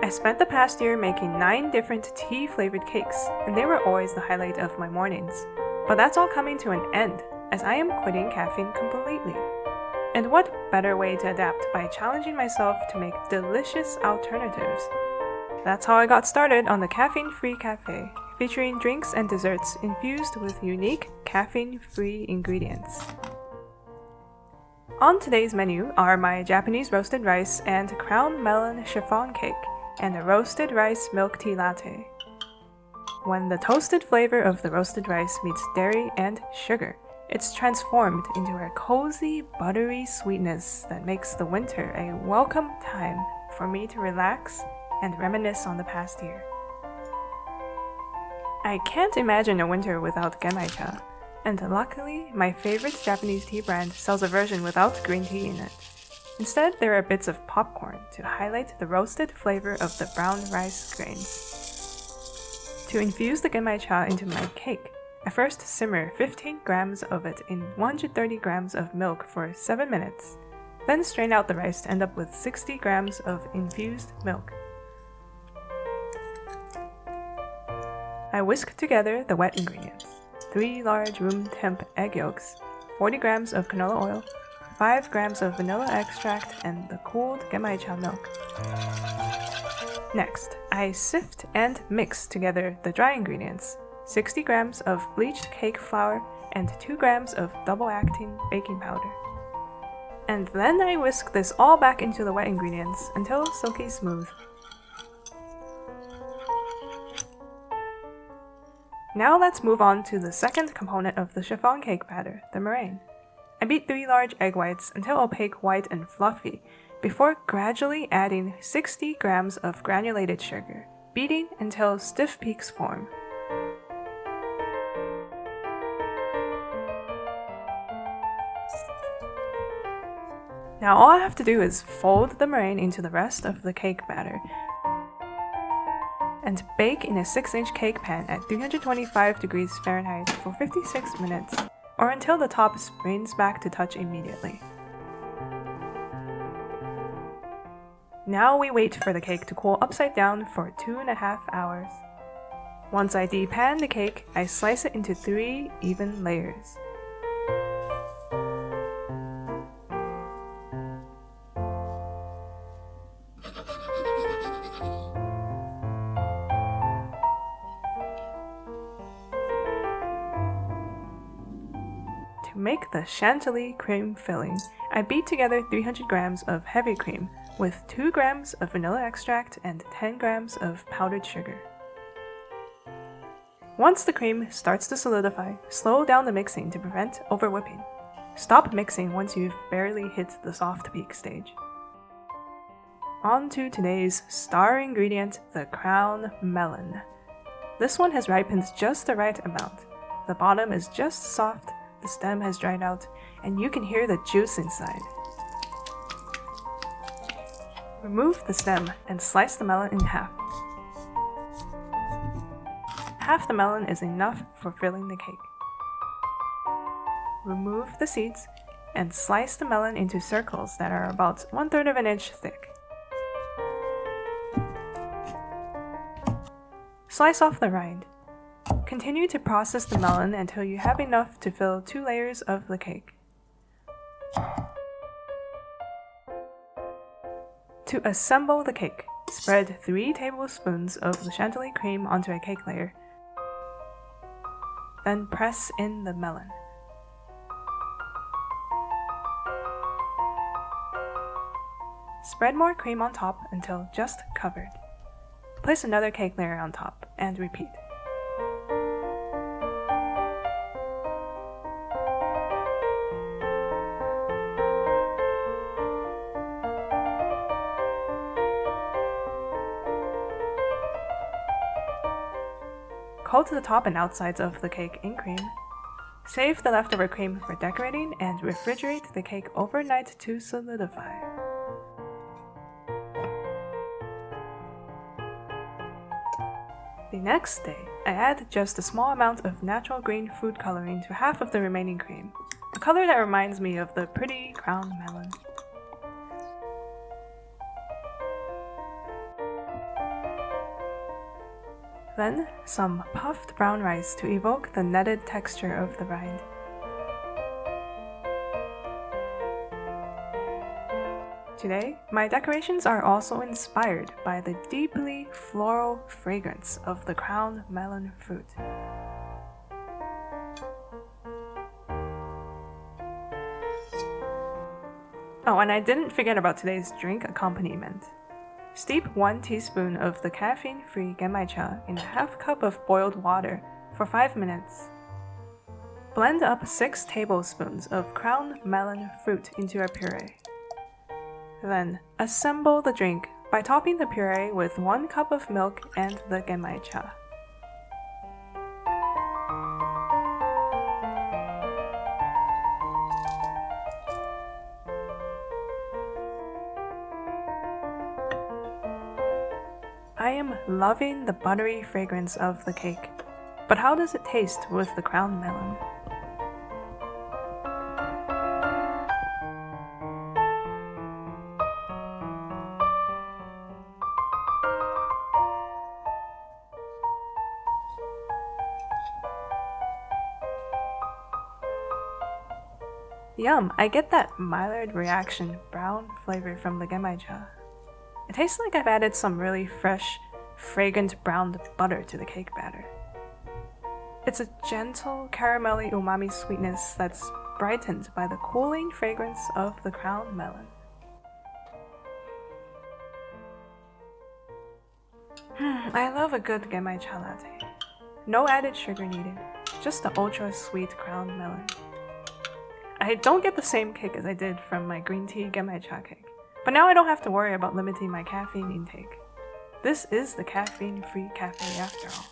I spent the past year making 9 different tea-flavored cakes, and they were always the highlight of my mornings. But that's all coming to an end, as I am quitting caffeine completely. And what better way to adapt by challenging myself to make delicious alternatives? That's how I got started on the Caffeine-Free Café, featuring drinks and desserts infused with unique caffeine-free ingredients. On today's menu are my Japanese roasted rice and crown melon chiffon cake, and a roasted rice milk tea latte. When the toasted flavor of the roasted rice meets dairy and sugar, it's transformed into a cozy, buttery sweetness that makes the winter a welcome time for me to relax and reminisce on the past year. I can't imagine a winter without Genmaicha, and luckily, my favorite Japanese tea brand sells a version without green tea in it. Instead, there are bits of popcorn to highlight the roasted flavor of the brown rice grains. To infuse the Genmaicha into my cake, I first simmer 15 grams of it in 130 grams of milk for 7 minutes, then strain out the rice to end up with 60 grams of infused milk. I whisk together the wet ingredients: 3 large room temp egg yolks, 40 grams of canola oil, 5 grams of vanilla extract, and the cooled Genmaicha milk. Next, I sift and mix together the dry ingredients: 60 grams of bleached cake flour and 2 grams of double-acting baking powder. And then I whisk this all back into the wet ingredients until silky smooth. Now let's move on to the second component of the chiffon cake batter, the meringue. I beat 3 large egg whites until opaque, white, and fluffy, before gradually adding 60 grams of granulated sugar, beating until stiff peaks form. Now all I have to do is fold the meringue into the rest of the cake batter and bake in a 6-inch cake pan at 325 degrees Fahrenheit for 56 minutes, or until the top springs back to touch immediately. Now we wait for the cake to cool upside down for 2.5 hours. Once I depan the cake, I slice it into 3 even layers. To make the Chantilly Cream filling, I beat together 300 grams of heavy cream with 2 grams of vanilla extract and 10 grams of powdered sugar. Once the cream starts to solidify, slow down the mixing to prevent over-whipping. Stop mixing once you've barely hit the soft peak stage. On to today's star ingredient, the crown melon. This one has ripened just the right amount. The bottom is just soft, the stem has dried out, and you can hear the juice inside. Remove the stem and slice the melon in half. Half the melon is enough for filling the cake. Remove the seeds and slice the melon into circles that are about 1/3 of an inch thick. Slice off the rind. Continue to process the melon until you have enough to fill 2 layers of the cake. To assemble the cake, spread 3 tablespoons of the Chantilly cream onto a cake layer. Then press in the melon. Spread more cream on top until just covered. Place another cake layer on top and repeat. Coat the top and outsides of the cake in cream. Save the leftover cream for decorating and refrigerate the cake overnight to solidify. The next day, I add just a small amount of natural green food coloring to half of the remaining cream, a color that reminds me of the pretty crown melon. Then, some puffed brown rice to evoke the netted texture of the rind. Today, my decorations are also inspired by the deeply floral fragrance of the crown melon fruit. Oh, and I didn't forget about today's drink accompaniment. Steep 1 teaspoon of the caffeine-free Genmaicha in a half cup of boiled water for 5 minutes. Blend up 6 tablespoons of crown melon fruit into a puree. Then, assemble the drink by topping the puree with 1 cup of milk and the Genmaicha. I am loving the buttery fragrance of the cake, but how does it taste with the crown melon? Yum! I get that Maillard reaction brown flavor from the Genmaicha. It tastes like I've added some really fresh, fragrant browned butter to the cake batter. It's a gentle, caramelly umami sweetness that's brightened by the cooling fragrance of the crown melon. I love a good Genmaicha latte. No added sugar needed, just the ultra sweet crown melon. I don't get the same kick as I did from my green tea Genmaicha cake, but now I don't have to worry about limiting my caffeine intake. This is the caffeine-free cafe after all.